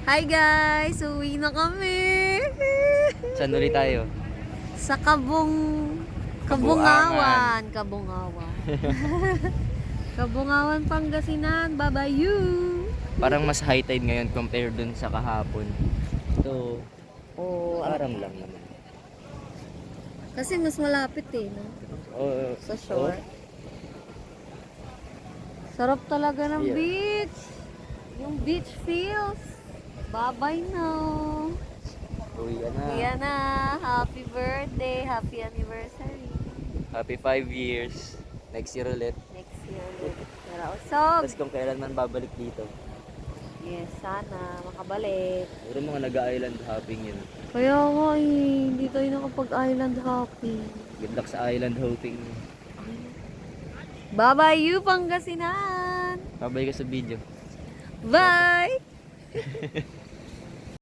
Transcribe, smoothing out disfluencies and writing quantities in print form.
Hi guys! Uwi na kami! Saan ulit tayo? Sa Kabungawan. Kabungawan. Kabungawan, Pangasinan. Babayu! Parang mas high tide ngayon compared dun sa kahapon. Ito, Oh, parang lang naman. kasi mas malapit eh, no? Oh, Sa shore. Sarap talaga ng Yeah. beach. Yung beach feels. Babay na. uwi ka na. Yan na. Happy birthday. Happy anniversary. Happy 5 years. Next year ulit. Next year ulit. Tara, usog. Tapos kung kailan man babalik dito. Yes, sana makabalik. Puro mga nag-island hopping yun. Kaya nga eh, hindi tayo nakapag-island hopping. Good luck sa island hopping. Bye-bye you, Pangasinan! Babay ka sa video. Bye!